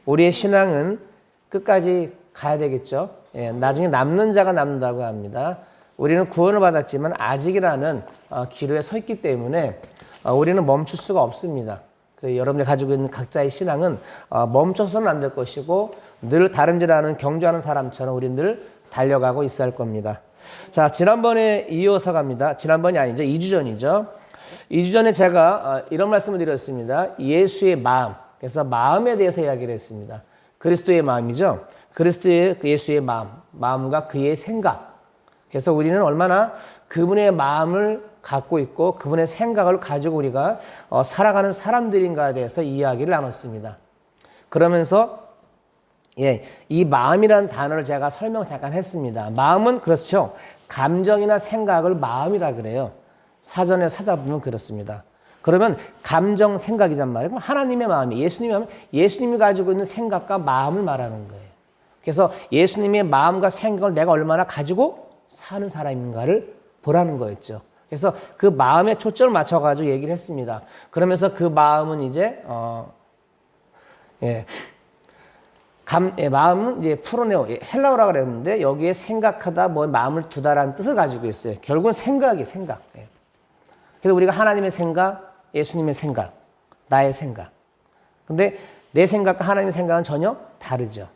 우리의 신앙은 끝까지 가야 되겠죠. 예, 나중에 남는 자가 남는다고 합니다. 우리는 구원을 받았지만 아직이라는 기로에 서 있기 때문에 우리는 멈출 수가 없습니다. 여러분이 가지고 있는 각자의 신앙은 멈춰서는 안 될 것이고 늘 다름질하는 경주하는 사람처럼 우리는 늘 달려가고 있어야 할 겁니다. 자, 지난번에 이어서 갑니다. 지난번이 아니죠. 2주 전이죠. 2주 전에 제가 이런 말씀을 드렸습니다. 예수의 마음. 그래서 마음에 대해서 이야기를 했습니다. 그리스도의 마음이죠. 그리스도의 예수의 마음. 마음과 그의 생각. 그래서 우리는 얼마나 그분의 마음을 갖고 있고 그분의 생각을 가지고 우리가 살아가는 사람들인가에 대해서 이야기를 나눴습니다. 그러면서 이 마음이라는 단어를 제가 설명 잠깐 했습니다. 마음은 그렇죠. 감정이나 생각을 마음이라 그래요. 사전에 찾아보면 그렇습니다. 그러면 감정, 생각이란 말이에요. 그럼 하나님의 마음이, 예수님의 마음이 예수님이 가지고 있는 생각과 마음을 말하는 거예요. 그래서 예수님의 마음과 생각을 내가 얼마나 가지고 사는 사람인가를 보라는 거였죠. 그래서 그 마음에 초점을 맞춰가지고 얘기를 했습니다. 그러면서 그 마음은 이제, 마음은 이제 프로네오, 헬라어라고 그랬는데 여기에 생각하다, 마음을 두다라는 뜻을 가지고 있어요. 결국은 생각이에요, 생각. 그래서 우리가 하나님의 생각, 예수님의 생각, 나의 생각. 근데 내 생각과 하나님의 생각은 전혀 다르죠.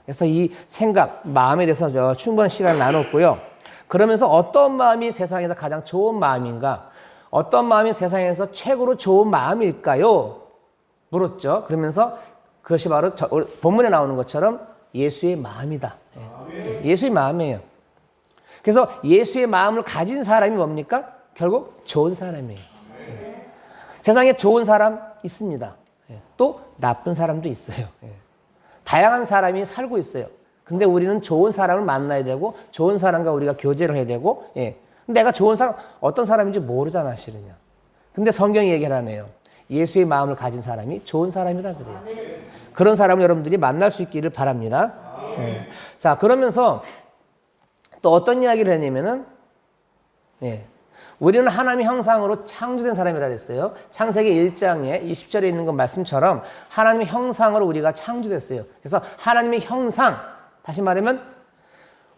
그래서 이 생각, 마음에 대해서 충분한 시간을 나눴고요. 그러면서 어떤 마음이 세상에서 가장 좋은 마음인가? 어떤 마음이 세상에서 최고로 좋은 마음일까요? 물었죠. 그러면서 그것이 바로 본문에 나오는 것처럼 예수의 마음이다. 예수의 마음이에요. 그래서 예수의 마음을 가진 사람이 뭡니까? 결국 좋은 사람이에요. 세상에 좋은 사람 있습니다. 또 나쁜 사람도 있어요. 다양한 사람이 살고 있어요. 근데 우리는 좋은 사람을 만나야 되고 좋은 사람과 우리가 교제를 해야 되고 내가 좋은 사람 어떤 사람인지 모르잖아 실은요. 근데 성경이 얘기를 하네요. 예수의 마음을 가진 사람이 좋은 사람이라 그래요. 그런 사람을 여러분들이 만날 수 있기를 바랍니다. 자, 그러면서 또 어떤 이야기를 했냐면은 우리는 하나님의 형상으로 창조된 사람이라 그랬어요. 창세기 1장에 20절에 있는 것 말씀처럼 하나님의 형상으로 우리가 창조됐어요. 그래서 하나님의 형상, 다시 말하면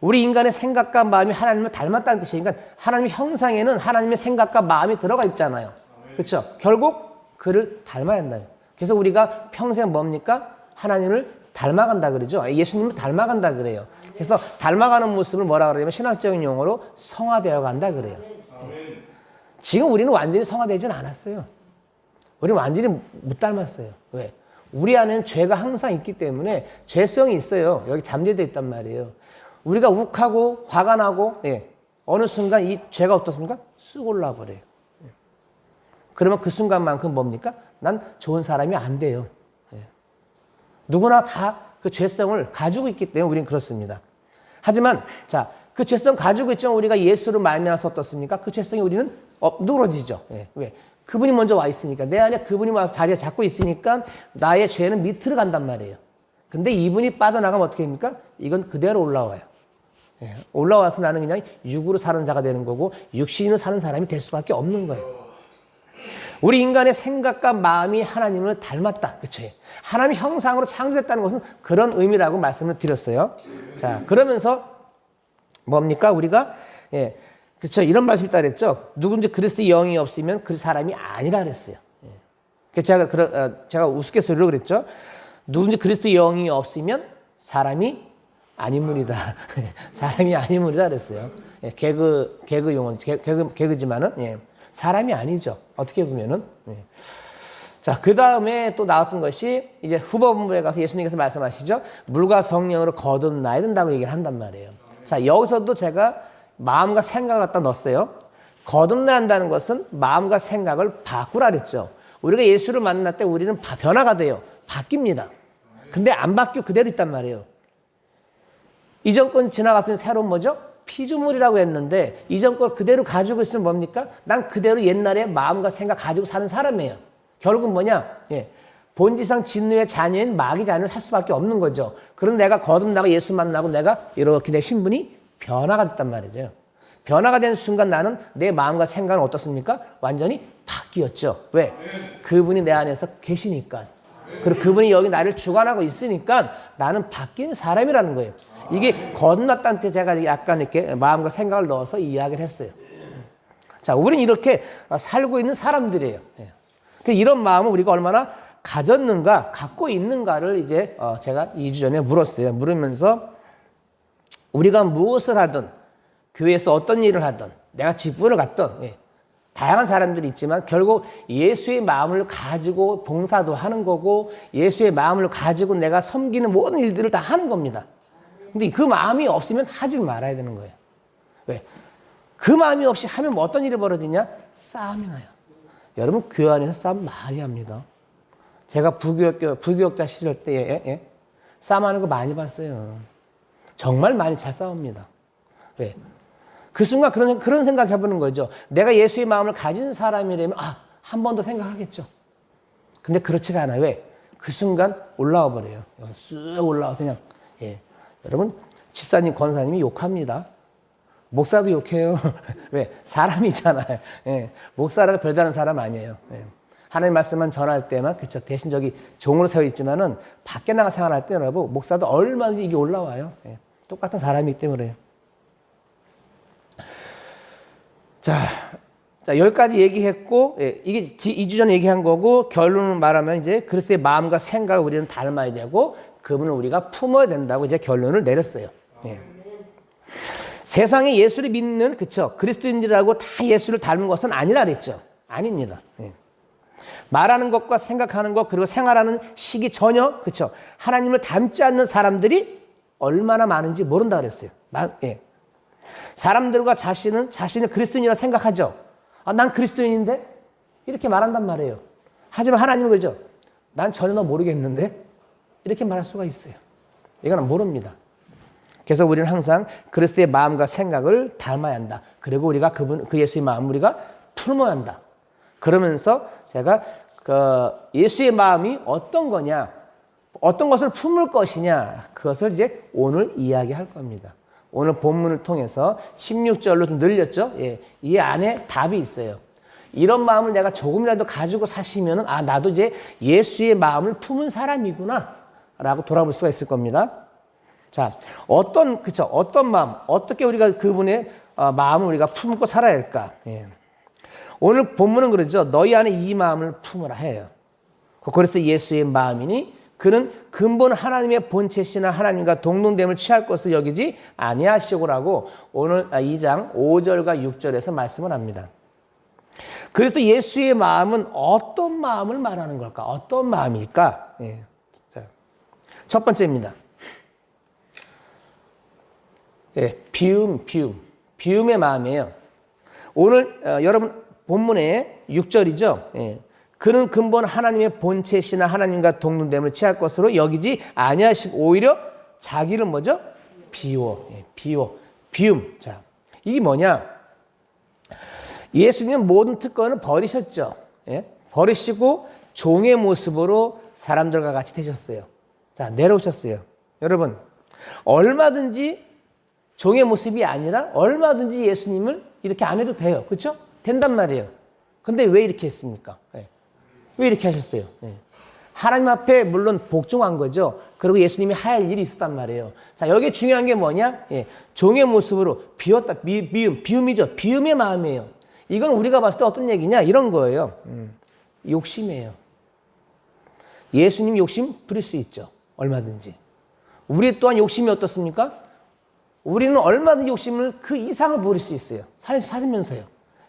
우리 인간의 생각과 마음이 하나님을 닮았다는 뜻이에요. 그러니까 하나님의 형상에는 하나님의 생각과 마음이 들어가 있잖아요. 그렇죠? 결국 그를 닮아야 한다요. 그래서 우리가 평생 뭡니까? 하나님을 닮아간다 그러죠. 예수님을 닮아간다 그래요. 그래서 닮아가는 모습을 뭐라 그러냐면 신학적인 용어로 성화되어 간다 그래요. 지금 우리는 완전히 성화되지는 않았어요. 우리는 완전히 못 닮았어요. 왜? 우리 안에는 죄가 항상 있기 때문에 죄성이 있어요. 여기 잠재되어 있단 말이에요. 우리가 욱하고 화가 나고 어느 순간 이 죄가 어떻습니까? 쑥 올라와 버려요. 그러면 그 순간만큼 뭡니까? 난 좋은 사람이 안 돼요. 누구나 다 그 죄성을 가지고 있기 때문에 우리는 그렇습니다. 하지만 자, 그 죄성 가지고 있지만 우리가 예수를 말미암아서 어떻습니까? 그 죄성이 우리는 누그러지죠. 왜? 그분이 먼저 와 있으니까. 내 안에 그분이 와서 자리에 잡고 있으니까 나의 죄는 밑으로 간단 말이에요. 근데 이분이 빠져나가면 어떻게 됩니까? 이건 그대로 올라와요. 올라와서 나는 그냥 육으로 사는 자가 되는 거고 육신으로 사는 사람이 될 수밖에 없는 거예요. 우리 인간의 생각과 마음이 하나님을 닮았다. 그렇죠? 하나님 형상으로 창조됐다는 것은 그런 의미라고 말씀을 드렸어요. 자, 그러면서 뭡니까? 우리가 그렇죠. 이런 말씀이 있다 그랬죠. 누군지 그리스도의 영이 없으면 그 사람이 아니라 그랬어요. 제가 우스갯소리로 그랬죠. 누군지 그리스도의 영이 없으면 사람이 아니물이다. 사람이 아니물이다 그랬어요. 개그 용어, 개그지만은 사람이 아니죠. 어떻게 보면은. 자, 그 다음에 또 나왔던 것이 이제 후보본부에 가서 예수님께서 말씀하시죠. 물과 성령으로 거듭나야 된다고 얘기를 한단 말이에요. 자, 여기서도 제가 마음과 생각을 갖다 넣었어요. 거듭나야 한다는 것은 마음과 생각을 바꾸라 그랬죠. 우리가 예수를 만날 때 우리는 변화가 돼요. 바뀝니다. 근데 안 바뀌고 그대로 있단 말이에요. 이전 건 지나갔으니 새로운 뭐죠? 피조물이라고 했는데 이전 걸 그대로 가지고 있으면 뭡니까? 난 그대로 옛날에 마음과 생각 가지고 사는 사람이에요. 결국은 뭐냐? 본지상 진노의 자녀인 마귀 자녀를 살 수밖에 없는 거죠. 그런데 내가 거듭나고 예수 만나고 내가 이렇게 내 신분이 변화가 됐단 말이죠. 변화가 된 순간 나는 내 마음과 생각은 어떻습니까? 완전히 바뀌었죠. 왜? 그분이 내 안에서 계시니까. 그리고 그분이 여기 나를 주관하고 있으니까 나는 바뀐 사람이라는 거예요. 이게 건넜다는 때 제가 약간 이렇게 마음과 생각을 넣어서 이야기를 했어요. 자, 우리는 이렇게 살고 있는 사람들이에요. 이런 마음을 우리가 얼마나 가졌는가, 갖고 있는가를 이제 제가 2주 전에 물었어요. 물으면서 우리가 무엇을 하든, 교회에서 어떤 일을 하든, 내가 직분을 갖든, 다양한 사람들이 있지만 결국 예수의 마음을 가지고 봉사도 하는 거고 예수의 마음을 가지고 내가 섬기는 모든 일들을 다 하는 겁니다. 근데 그 마음이 없으면 하지 말아야 되는 거예요. 왜? 그 마음이 없이 하면 뭐 어떤 일이 벌어지냐? 싸움이 나요. 여러분, 교회 안에서 싸움 많이 합니다. 제가 부교육자 시절 때 싸움하는 거 많이 봤어요. 정말 많이 잘 싸웁니다. 왜? 그 순간 그런 생각 해보는 거죠. 내가 예수의 마음을 가진 사람이라면 한 번 더 생각하겠죠. 근데 그렇지가 않아요. 왜? 그 순간 올라와 버려요. 여기서 쑥 올라와서 그냥 여러분, 집사님, 권사님이 욕합니다. 목사도 욕해요. 왜? 사람이잖아요. 목사라고 별다른 사람 아니에요. 하나님 말씀만 전할 때만, 그쵸. 대신 저기 종으로 세워 있지만은 밖에 나가 생활할 때 여러분, 목사도 얼마든지 이게 올라와요. 똑같은 사람이기 때문에. 자, 여기까지 얘기했고, 이게 2주 전에 얘기한 거고, 결론을 말하면 이제 그리스도의 마음과 생각을 우리는 닮아야 되고, 그분을 우리가 품어야 된다고 이제 결론을 내렸어요. 세상에 예수를 믿는, 그쵸. 그리스도인들하고 다 예수를 닮은 것은 아니라 그랬죠. 아닙니다. 말하는 것과 생각하는 것, 그리고 생활하는 식이 전혀, 그쵸. 하나님을 닮지 않는 사람들이 얼마나 많은지 모른다 그랬어요. 사람들과 자신을 그리스도인이라 생각하죠. 난 그리스도인인데? 이렇게 말한단 말이에요. 하지만 하나님은 그러죠. 난 전혀 너 모르겠는데? 이렇게 말할 수가 있어요. 이거는 모릅니다. 그래서 우리는 항상 그리스도의 마음과 생각을 닮아야 한다. 그리고 우리가 그 예수의 마음을 우리가 품어야 한다. 그러면서 제가 예수의 마음이 어떤 거냐, 어떤 것을 품을 것이냐, 그것을 이제 오늘 이야기할 겁니다. 오늘 본문을 통해서 16절로 좀 늘렸죠. 이 안에 답이 있어요. 이런 마음을 내가 조금이라도 가지고 사시면은 나도 이제 예수의 마음을 품은 사람이구나 라고 돌아볼 수가 있을 겁니다. 자, 어떤 마음, 어떻게 우리가 그분의 마음을 우리가 품고 살아야 할까? 오늘 본문은 그러죠. 너희 안에 이 마음을 품으라 해요. 그래서 예수의 마음이니 그는 근본 하나님의 본체시나 하나님과 동등됨을 취할 것을 여기지 아니하시고라고 오늘 2장 5절과 6절에서 말씀을 합니다. 그래서 예수의 마음은 어떤 마음을 말하는 걸까? 어떤 마음일까? 자, 첫 번째입니다. 비움의 마음이에요. 오늘 여러분 본문의 6절이죠. 그는 근본 하나님의 본체시나 하나님과 동등됨을 취할 것으로 여기지 아니하시고 오히려 자기를 뭐죠? 비움. 자, 이게 뭐냐? 예수님은 모든 특권을 버리셨죠. 버리시고 종의 모습으로 사람들과 같이 되셨어요. 자, 내려오셨어요. 여러분, 얼마든지 종의 모습이 아니라 얼마든지 예수님을 이렇게 안 해도 돼요. 그렇죠? 된단 말이에요. 근데 왜 이렇게 했습니까? 왜 이렇게 하셨어요? 하나님 앞에 물론 복종한 거죠. 그리고 예수님이 할 일이 있었단 말이에요. 자, 여기 중요한 게 뭐냐? 종의 모습으로 비웠다. 비움이죠. 비움의 마음이에요. 이건 우리가 봤을 때 어떤 얘기냐? 이런 거예요. 욕심이에요. 예수님 욕심 부릴 수 있죠. 얼마든지. 우리 또한 욕심이 어떻습니까? 우리는 얼마든지 욕심을 그 이상을 부릴 수 있어요. 살면서요.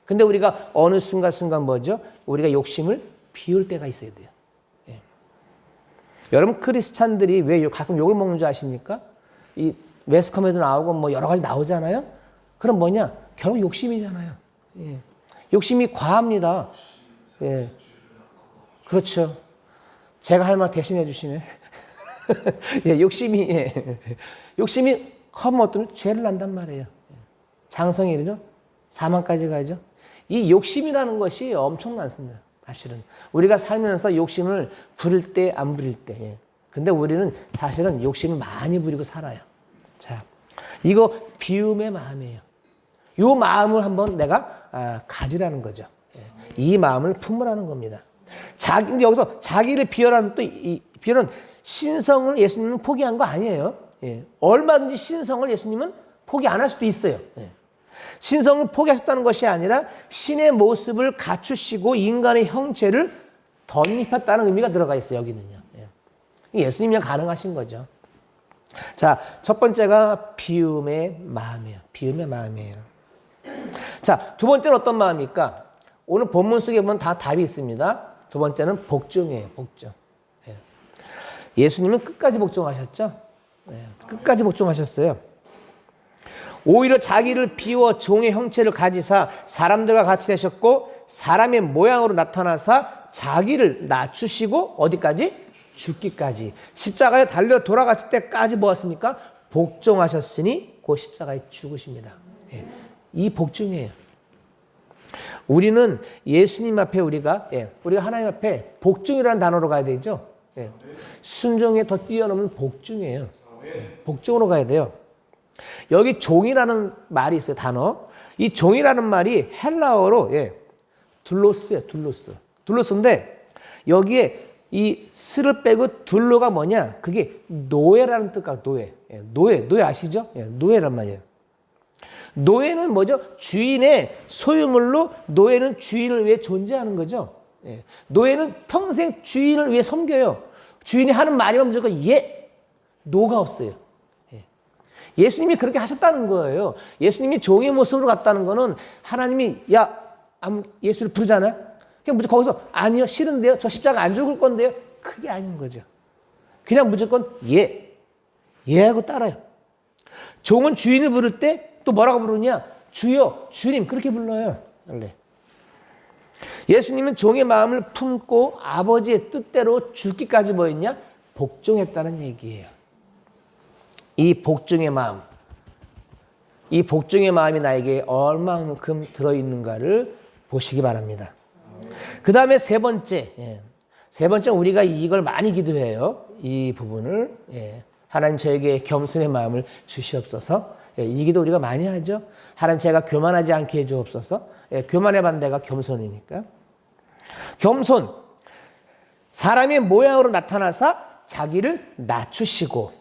근데 우리가 어느 순간 뭐죠? 우리가 욕심을 비울 때가 있어야 돼요. 여러분, 크리스찬들이 왜 가끔 욕을 먹는 줄 아십니까? 이 매스컴에도 나오고 뭐 여러 가지 나오잖아요. 그럼 뭐냐? 결국 욕심이잖아요. 욕심이 과합니다. 그렇죠. 제가 할 말 대신해 주시네. 욕심이 커면 어떤 죄를 난단 말이에요. 장성이 이르죠? 사망까지 가죠. 이 욕심이라는 것이 엄청나습니다. 사실은 우리가 살면서 욕심을 부릴 때 안 부릴 때. 근데 우리는 사실은 욕심을 많이 부리고 살아요. 자, 이거 비움의 마음이에요. 이 마음을 한번 내가 가지라는 거죠. 이 마음을 품으라는 겁니다. 근데 여기서 자기를 비열하는 비열은 신성을 예수님은 포기한 거 아니에요. 예. 얼마든지 신성을 예수님은 포기 안 할 수도 있어요. 예. 신성을 포기하셨다는 것이 아니라 신의 모습을 갖추시고 인간의 형체를 덧입혔다는 의미가 들어가 있어요. 여기는요. 예. 예수님이 가능하신 거죠. 자, 첫 번째가 비움의 마음이에요. 비움의 마음이에요. 자, 두 번째는 어떤 마음입니까? 오늘 본문 속에 보면 다 답이 있습니다. 두 번째는 복종이에요. 복종. 예. 예수님은 끝까지 복종하셨죠? 예. 끝까지 복종하셨어요. 오히려 자기를 비워 종의 형체를 가지사 사람들과 같이 되셨고 사람의 모양으로 나타나사 자기를 낮추시고 어디까지? 죽기까지. 십자가에 달려 돌아가실 때까지 뭐였습니까? 복종하셨으니 그 십자가에 죽으십니다. 예. 이 복종이에요. 우리는 예수님 앞에 우리가 하나님 앞에 복종이라는 단어로 가야 되죠. 예. 순종에 더 뛰어넘는 복종이에요. 복종으로 가야 돼요. 여기 종이라는 말이 있어요. 단어. 이 종이라는 말이 헬라어로 둘로스예요. 둘로스인데 여기에 이 스를 빼고 둘로가 뭐냐? 그게 노예라는 뜻과 노예. 노예 아시죠? 노예란 말이에요. 노예는 뭐죠? 주인의 소유물로 노예는 주인을 위해 존재하는 거죠. 노예는 평생 주인을 위해 섬겨요. 주인이 하는 말이면 무조건 노가 없어요. 예수님이 그렇게 하셨다는 거예요. 예수님이 종의 모습으로 갔다는 거는 하나님이 예수를 부르잖아요. 그냥 무조건 거기서 아니요, 싫은데요. 저 십자가 안 죽을 건데요. 그게 아닌 거죠. 그냥 무조건 하고 따라요. 종은 주인을 부를 때 또 뭐라고 부르냐? 주여, 주님 그렇게 불러요. 원래. 예수님은 종의 마음을 품고 아버지의 뜻대로 죽기까지 뭐였냐? 복종했다는 얘기예요. 이 복종의 마음이 나에게 얼마만큼 들어있는가를 보시기 바랍니다. 그 다음에 세 번째 우리가 이걸 많이 기도해요. 이 부분을 하나님 저에게 겸손의 마음을 주시옵소서. 이 기도 우리가 많이 하죠. 하나님 제가 교만하지 않게 해주옵소서. 교만의 반대가 겸손이니까. 겸손, 사람의 모양으로 나타나서 자기를 낮추시고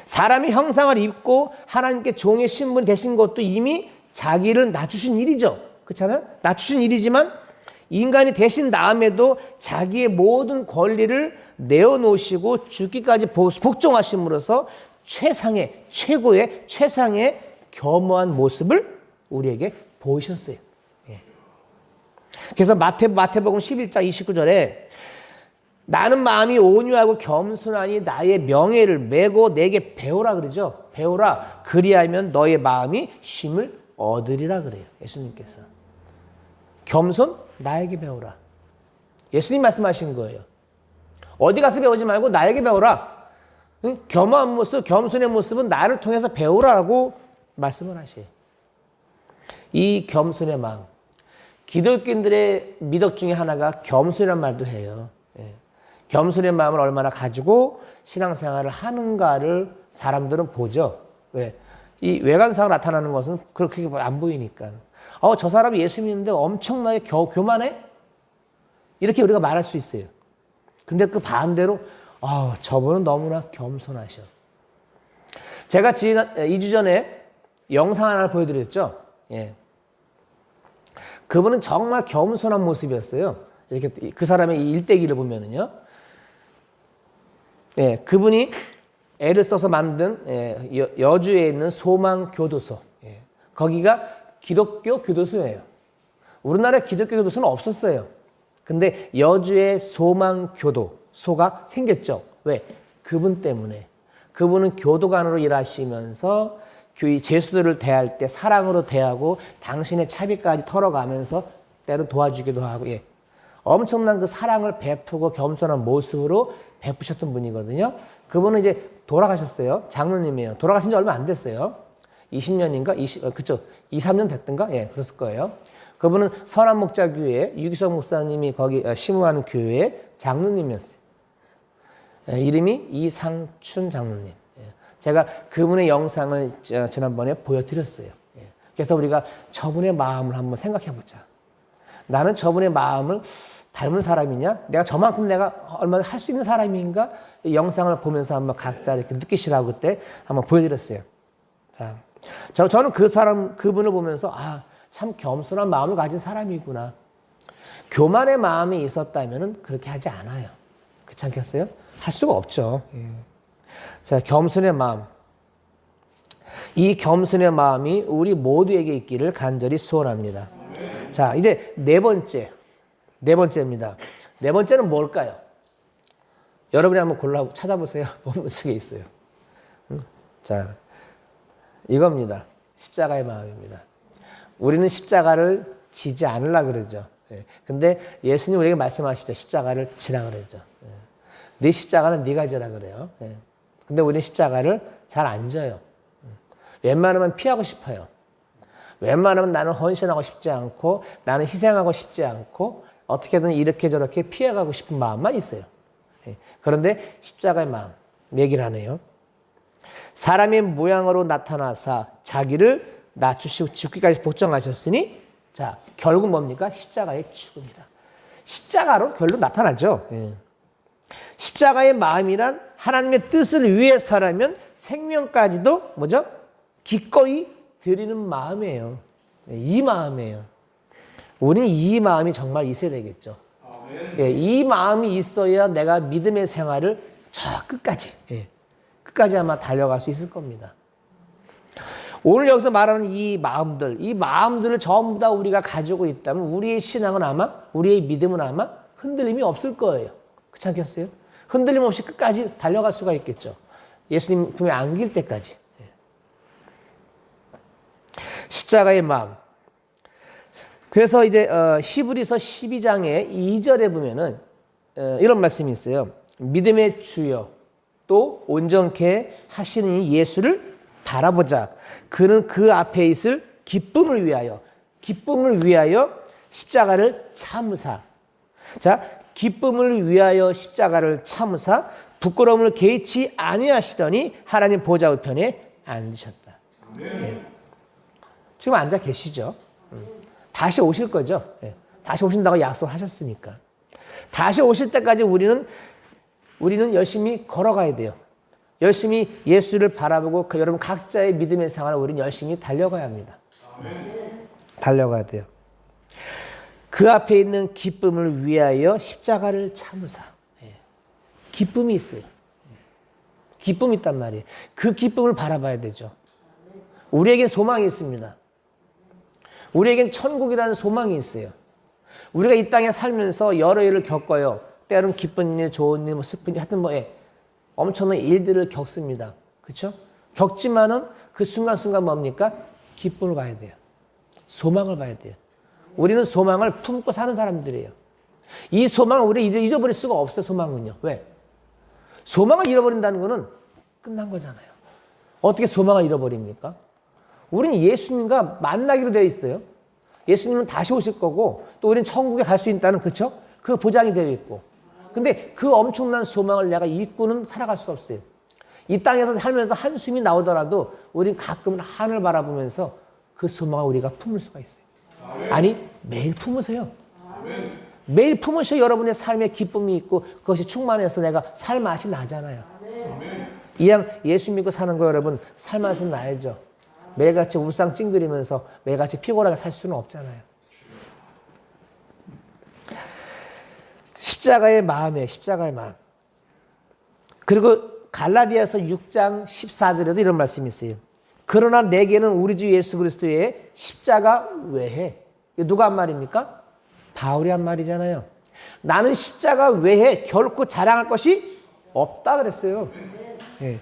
사람의 형상을 입고 하나님께 종의 신분 되신 것도 이미 자기를 낮추신 일이죠. 그렇잖아요? 낮추신 일이지만 인간이 되신 다음에도 자기의 모든 권리를 내어놓으시고 죽기까지 복종하심으로써 최상의 겸허한 모습을 우리에게 보이셨어요. 그래서 마태복음 11장 29절에 나는 마음이 온유하고 겸손하니 나의 명예를 메고 내게 배우라 그러죠. 배우라 그리하면 너의 마음이 쉼을 얻으리라 그래요. 예수님께서. 겸손 나에게 배우라. 예수님 말씀하신 거예요. 어디 가서 배우지 말고 나에게 배우라. 겸허한 모습, 겸손의 모습은 나를 통해서 배우라고 말씀을 하셔요. 이 겸손의 마음. 기독교인들의 미덕 중에 하나가 겸손이라는 말도 해요. 겸손의 마음을 얼마나 가지고 신앙생활을 하는가를 사람들은 보죠. 왜? 이 외관상으로 나타나는 것은 그렇게 안 보이니까. 저 사람이 예수 믿는데 엄청나게 교만해? 이렇게 우리가 말할 수 있어요. 근데 그 반대로 저분은 너무나 겸손하셔. 제가 2주 전에 영상 하나를 보여드렸죠. 그분은 정말 겸손한 모습이었어요. 이렇게 그 사람의 이 일대기를 보면은요. 그분이 애를 써서 만든 여주에 있는 소망교도소. 거기가 기독교 교도소예요. 우리나라 기독교 교도소는 없었어요. 근데 여주에 소망교도소가 생겼죠. 왜? 그분 때문에. 그분은 교도관으로 일하시면서 제수들을 대할 때 사랑으로 대하고 당신의 차비까지 털어가면서 때로 도와주기도 하고 엄청난 그 사랑을 베푸고 겸손한 모습으로 베푸셨던 분이거든요. 그분은 이제 돌아가셨어요. 장로님이에요. 돌아가신 지 얼마 안 됐어요. 20년인가? 23년 됐던가? 그랬을 거예요. 그분은 선한목자교회, 유기성 목사님이 거기 심우하는 교회의 장로님이었어요. 이름이 이상춘 장로님. 제가 그분의 영상을 지난번에 보여드렸어요. 그래서 우리가 저분의 마음을 한번 생각해 보자. 나는 저분의 마음을 닮은 사람이냐? 내가 저만큼 내가 얼마나 할 수 있는 사람인가? 이 영상을 보면서 한번 각자 이렇게 느끼시라고 그때 한번 보여드렸어요. 자, 저는 그분을 보면서 참 겸손한 마음을 가진 사람이구나. 교만의 마음이 있었다면 그렇게 하지 않아요. 그렇지 않겠어요? 할 수가 없죠. 자, 겸손의 마음. 이 겸손의 마음이 우리 모두에게 있기를 간절히 소원합니다. 자, 이제 네 번째입니다. 네 번째는 뭘까요? 여러분이 한번 찾아보세요. 본문 속에 있어요. 자, 이겁니다. 십자가의 마음입니다. 우리는 십자가를 지지 않으려고 그러죠. 근데 예수님 우리에게 말씀하시죠. 십자가를 지라 그러죠. 네 십자가는 네가 지라 그래요. 근데 우리는 십자가를 잘 안 져요. 웬만하면 피하고 싶어요. 웬만하면 나는 헌신하고 싶지 않고 나는 희생하고 싶지 않고 어떻게든 이렇게 저렇게 피해가고 싶은 마음만 있어요. 그런데 십자가의 마음 얘기를 하네요. 사람의 모양으로 나타나사 자기를 낮추시고 죽기까지 복종하셨으니 자 결국 뭡니까? 십자가의 죽음이다. 십자가로 결론 나타나죠. 십자가의 마음이란 하나님의 뜻을 위해서라면 생명까지도 뭐죠? 기꺼이 드리는 마음이에요. 이 마음이에요. 우리는 이 마음이 정말 있어야 되겠죠. 이 마음이 있어야 내가 믿음의 생활을 저 끝까지 아마 달려갈 수 있을 겁니다. 오늘 여기서 말하는 이 마음들을 전부 다 우리가 가지고 있다면 우리의 신앙은 우리의 믿음은 아마 흔들림이 없을 거예요. 그렇지 않겠어요? 흔들림 없이 끝까지 달려갈 수가 있겠죠. 예수님 품에 안길 때까지. 십자가의 마음. 그래서 이제 히브리서 12장의 2절에 보면은 이런 말씀이 있어요. 믿음의 주여 또 온전케 하시는 예수를 바라보자. 그는 그 앞에 있을 기쁨을 위하여 십자가를 참으사. 자, 기쁨을 위하여 십자가를 참으사 부끄러움을 개의치 아니하시더니 하나님 보좌 우편에 앉으셨다. 네. 지금 앉아 계시죠? 다시 오실 거죠? 네. 다시 오신다고 약속하셨으니까. 다시 오실 때까지 우리는 열심히 걸어가야 돼요. 열심히 예수를 바라보고 여러분 각자의 믿음의 생활을 우리는 열심히 달려가야 합니다. 달려가야 돼요. 그 앞에 있는 기쁨을 위하여 십자가를 참으사. 기쁨이 있어요. 기쁨이 있단 말이에요. 그 기쁨을 바라봐야 되죠. 우리에겐 소망이 있습니다. 우리에겐 천국이라는 소망이 있어요. 우리가 이 땅에 살면서 여러 일을 겪어요. 때로는 기쁜 일, 좋은 일, 슬픈 일, 하여튼 엄청난 일들을 겪습니다. 그렇죠? 겪지만은 그 순간순간 뭡니까? 기쁨을 봐야 돼요. 소망을 봐야 돼요. 우리는 소망을 품고 사는 사람들이에요. 이 소망을 우리가 잊어버릴 수가 없어요. 소망은요. 왜? 소망을 잃어버린다는 거는 끝난 거잖아요. 어떻게 소망을 잃어버립니까? 우리는 예수님과 만나기로 되어 있어요. 예수님은 다시 오실 거고 또 우리는 천국에 갈 수 있다는 그쵸? 그 보장이 되어 있고. 근데 그 엄청난 소망을 내가 잊고는 살아갈 수 없어요. 이 땅에서 살면서 한숨이 나오더라도 우리는 가끔은 하늘 바라보면서 그 소망을 우리가 품을 수가 있어요. 아니 매일 품으세요. 매일 품으셔야 여러분의 삶에 기쁨이 있고 그것이 충만해서 내가 살맛이 나잖아요. 이왕 예수 믿고 사는 거 여러분 살맛은 나야죠. 매일같이 울상 찡그리면서 매일같이 피곤하게 살 수는 없잖아요. 십자가의 마음. 그리고 갈라디아서 6장 14절에도 이런 말씀이 있어요. 그러나 내게는 우리 주 예수 그리스도의 십자가 외에. 누가 한 말입니까? 바울이 한 말이잖아요. 나는 십자가 외에 결코 자랑할 것이 없다 그랬어요. 네.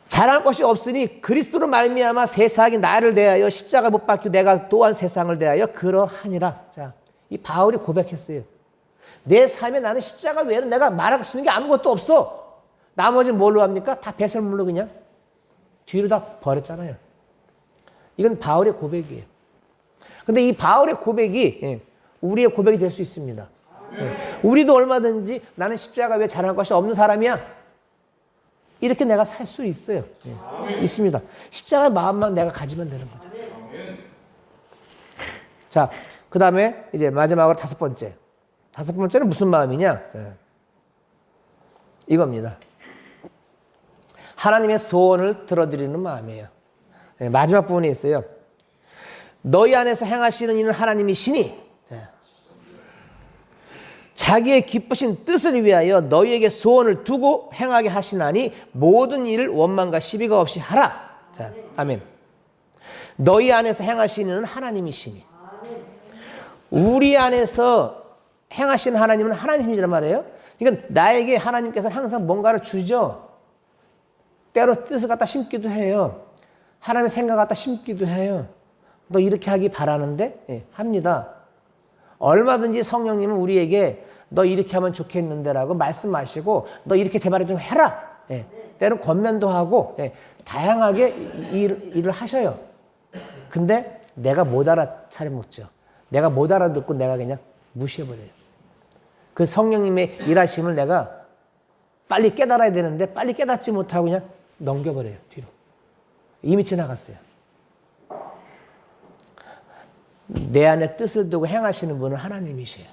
자랑할 것이 없으니 그리스도로 말미암아 세상이 나를 대하여 십자가 못 박히고 내가 또한 세상을 대하여 그러하니라. 자, 이 바울이 고백했어요. 내 삶에 나는 십자가 외에는 내가 말할 수 있는 게 아무것도 없어. 나머지는 뭘로 합니까? 다 배설물로 그냥 뒤로 다 버렸잖아요. 이건 바울의 고백이에요. 근데 이 바울의 고백이 우리의 고백이 될 수 있습니다. 우리도 얼마든지 나는 십자가 외에 자랑할 것이 없는 사람이야. 이렇게 내가 살 수 있어요. 있습니다. 십자가의 마음만 내가 가지면 되는 거죠. 자, 그 다음에 이제 마지막으로 다섯 번째. 다섯 번째는 무슨 마음이냐? 이겁니다. 하나님의 소원을 들어드리는 마음이에요. 마지막 부분에 있어요. 너희 안에서 행하시는 이는 하나님이시니 자기의 기쁘신 뜻을 위하여 너희에게 소원을 두고 행하게 하시나니 모든 일을 원망과 시비가 없이 하라. 자, 아멘. 너희 안에서 행하시는 이는 하나님이시니. 우리 안에서 행하시는 하나님은 하나님이란 말이에요. 그러니까 나에게 하나님께서 항상 뭔가를 주죠. 때로 뜻을 갖다 심기도 해요. 하나님의 생각을 갖다 심기도 해요. 너 이렇게 하기 바라는데? 예, 합니다. 얼마든지 성령님은 우리에게 너 이렇게 하면 좋겠는데 라고 말씀하시고 너 이렇게 제발 좀 해라. 예, 때로 권면도 하고 예, 다양하게 일을 하셔요. 근데 내가 못 알아차려먹죠. 내가 못 알아듣고 내가 그냥 무시해버려요. 그 성령님의 일하심을 내가 빨리 깨달아야 되는데 빨리 깨닫지 못하고 그냥 넘겨버려요. 뒤로. 이미 지나갔어요. 내 안에 뜻을 두고 행하시는 분은 하나님이세요.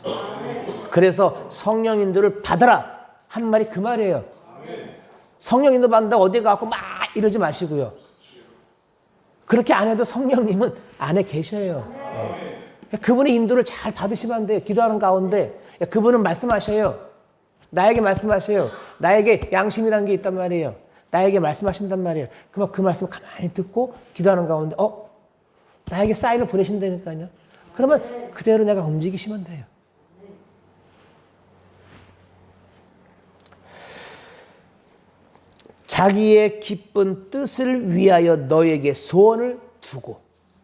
그래서 성령인들을 받아라 한 말이 그 말이에요. 성령인도 받는다고 어디 가고 막 이러지 마시고요. 그렇게 안 해도 성령님은 안에 계셔요. 그분의 인도를 잘 받으시면 안 돼요. 기도하는 가운데 그분은 말씀하셔요. 나에게 말씀하셔요. 나에게 양심이라는 게 있단 말이에요. 나에게 말씀하신단 말이에요. 그러면 그 말씀을 가만히 듣고 기도하는 가운데 나에게 사인을 보내신다니까요. 그러면 그대로 내가 움직이시면 돼요. 자기의 기쁜 뜻을 위하여 너에게 소원을 두고.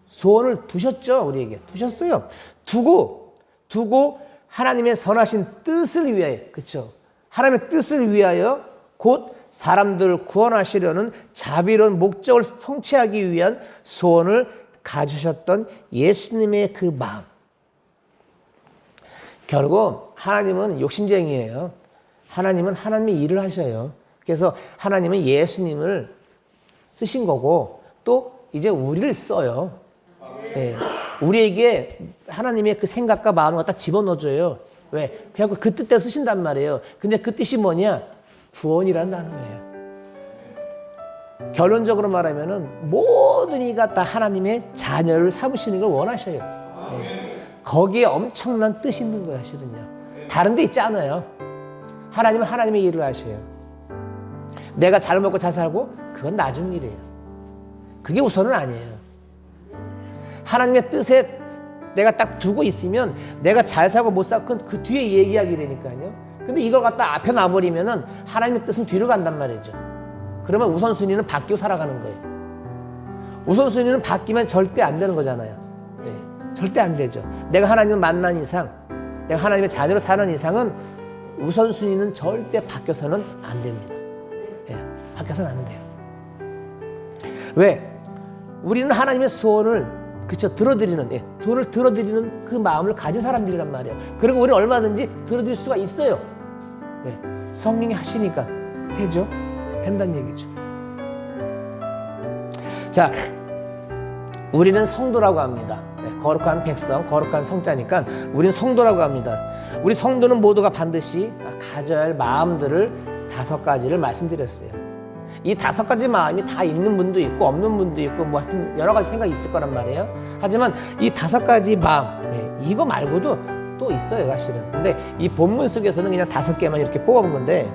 소원을 두셨죠. 우리에게 두셨어요. 두고 하나님의 선하신 뜻을 위하여, 그렇죠? 하나님의 뜻을 위하여 곧 사람들을 구원하시려는 자비로운 목적을 성취하기 위한 소원을 가지셨던 예수님의 그 마음. 결국 하나님은 욕심쟁이에요. 하나님은 하나님의 일을 하셔요. 그래서 하나님은 예수님을 쓰신 거고 또 이제 우리를 써요. 네. 우리에게 하나님의 그 생각과 마음을 갖다 집어넣어줘요. 왜? 그냥 그 뜻대로 쓰신단 말이에요. 근데 그 뜻이 뭐냐? 구원이라는 단어예요. 결론적으로 말하면은 모든 이가 다 하나님의 자녀를 삼으시는 걸 원하셔요. 네. 거기에 엄청난 뜻이 있는 거예요, 실은요. 다른 데 있지 않아요. 하나님은 하나님의 일을 하셔요. 내가 잘 먹고 잘 살고 그건 나중 일이에요. 그게 우선은 아니에요. 하나님의 뜻에 내가 딱 두고 있으면 내가 잘 살고 못 살고 그 뒤에 얘기하게 되니까요. 근데 이걸 갖다 앞에 놔버리면은 하나님의 뜻은 뒤로 간단 말이죠. 그러면 우선순위는 바뀌고 살아가는 거예요. 우선순위는 바뀌면 절대 안 되는 거잖아요. 네, 절대 안 되죠. 내가 하나님을 만난 이상, 내가 하나님의 자녀로 사는 이상은 우선순위는 절대 바뀌어서는 안 됩니다. 네, 바뀌어서는 안 돼요. 왜? 우리는 하나님의 소원을 그쵸, 들어드리는, 돈을 들어드리는 그 마음을 가진 사람들이란 말이에요. 그리고 우리는 얼마든지 들어드릴 수가 있어요. 왜? 성령이 하시니까 되죠? 된다는 얘기죠. 자, 우리는 성도라고 합니다. 거룩한 백성, 거룩한 성자니까 우리는 성도라고 합니다. 우리 성도는 모두가 반드시 가져야 할 마음들을 5가지를 말씀드렸어요. 이 5가지 마음이 다 있는 분도 있고 없는 분도 있고 뭐 하여튼 여러 가지 생각이 있을 거란 말이에요. 하지만 이 5가지 마음, 이거 말고도 또 있어요, 사실은. 근데 이 본문 속에서는 그냥 5개만 이렇게 뽑아본 건데,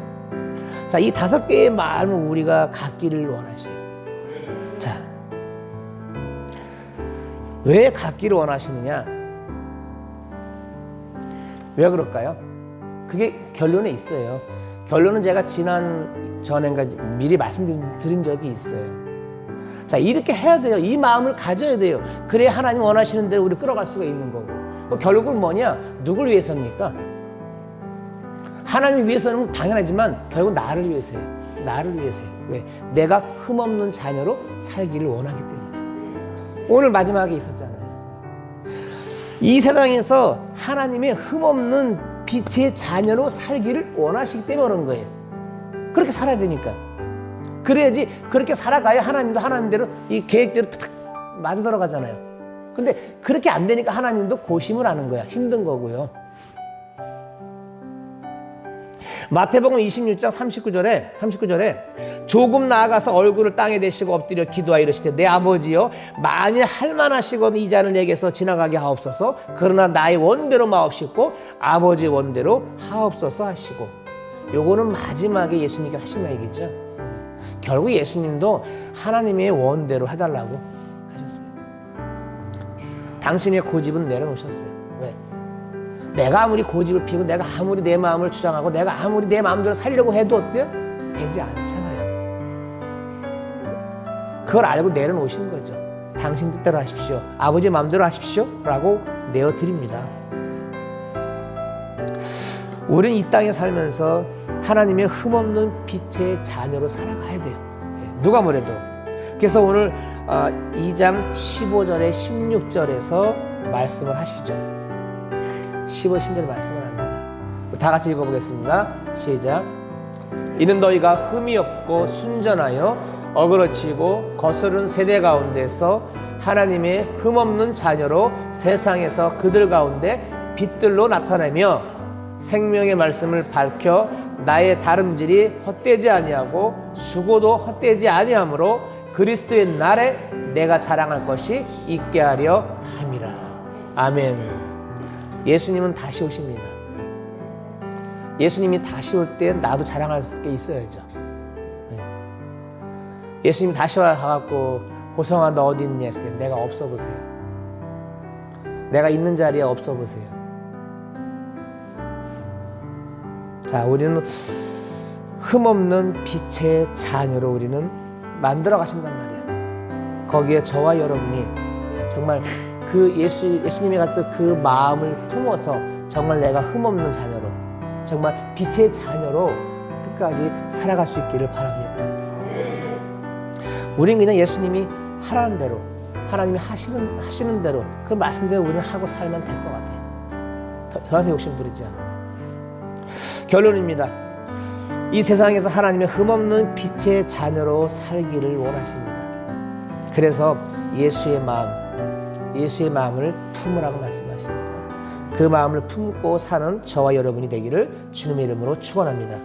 자, 이 5개의 마음을 우리가 갖기를 원하셔요. 자, 왜 갖기를 원하시느냐? 왜 그럴까요? 그게 결론에 있어요. 결론은 제가 전엔가 미리 말씀드린 적이 있어요. 자, 이렇게 해야 돼요. 이 마음을 가져야 돼요. 그래야 하나님 원하시는 대로 우리 끌어갈 수가 있는 거고. 결국은 뭐냐? 누굴 위해서입니까? 하나님을 위해서는 당연하지만 결국 나를 위해서예요. 나를 위해서예요. 왜? 내가 흠없는 자녀로 살기를 원하기 때문에. 오늘 마지막에 있었잖아요. 이 세상에서 하나님의 흠없는 빛의 자녀로 살기를 원하시기 때문에 그런 거예요. 그렇게 살아야 되니까. 그래야지, 그렇게 살아가야 하나님도 하나님대로 이 계획대로 탁 맞아 들어가잖아요. 근데 그렇게 안 되니까 하나님도 고심을 하는 거야. 힘든 거고요. 마태복음 26장 39절에 조금 나아가서 얼굴을 땅에 대시고 엎드려 기도하여 이르시되 내 아버지여 만일 할만하시거든 이 잔을 내게서 지나가게 하옵소서. 그러나 나의 원대로 마옵시고 아버지 원대로 하옵소서 하시고, 요거는 마지막에 예수님께서 하신 얘기죠. 결국 예수님도 하나님의 원대로 해달라고 하셨어요. 당신의 고집은 내려놓으셨어요. 왜? 내가 아무리 고집을 피우고 내가 아무리 내 마음을 주장하고 내가 아무리 내 마음대로 살려고 해도 어때요? 되지 않잖아요. 그걸 알고 내려놓으신 거죠. 당신 뜻대로 하십시오. 아버지 마음대로 하십시오. 라고 내어드립니다. 우리는 이 땅에 살면서 하나님의 흠없는 빛의 자녀로 살아가야 돼요. 누가 뭐래도. 그래서 오늘 2장 15절에 16절에서 말씀을 하시죠. 15, 16절 말씀을 합니다. 다 같이 읽어보겠습니다. 시작. 이는 너희가 흠이 없고 순전하여 어그러치고 거스른 세대 가운데서 하나님의 흠없는 자녀로 세상에서 그들 가운데 빛들로 나타내며 생명의 말씀을 밝혀 나의 다름질이 헛되지 아니하고 수고도 헛되지 아니하므로 그리스도의 날에 내가 자랑할 것이 있게 하려 함이라. 아멘. 예수님은 다시 오십니다. 예수님이 다시 올 때 나도 자랑할 게 있어야죠. 예수님이 다시 와갖고 보성아 너 어디 있냐 했을 때 내가 없어 보세요. 내가 있는 자리에 없어 보세요. 자, 우리는 흠없는 빛의 자녀로 우리는 만들어 가신단 말이에요. 거기에 저와 여러분이 정말 그 예수님이 갖던 그 마음을 품어서 정말 내가 흠없는 자녀로, 정말 빛의 자녀로 끝까지 살아갈 수 있기를 바랍니다. 우리는 그냥 예수님이 하라는 대로, 하나님이 하시는 대로 그 말씀대로 우리는 하고 살면 될 것 같아요. 더 이상 욕심 부리지 않고. 결론입니다. 이 세상에서 하나님의 흠없는 빛의 자녀로 살기를 원하십니다. 그래서 예수의 마음을 품으라고 말씀하십니다. 그 마음을 품고 사는 저와 여러분이 되기를 주님의 이름으로 축원합니다.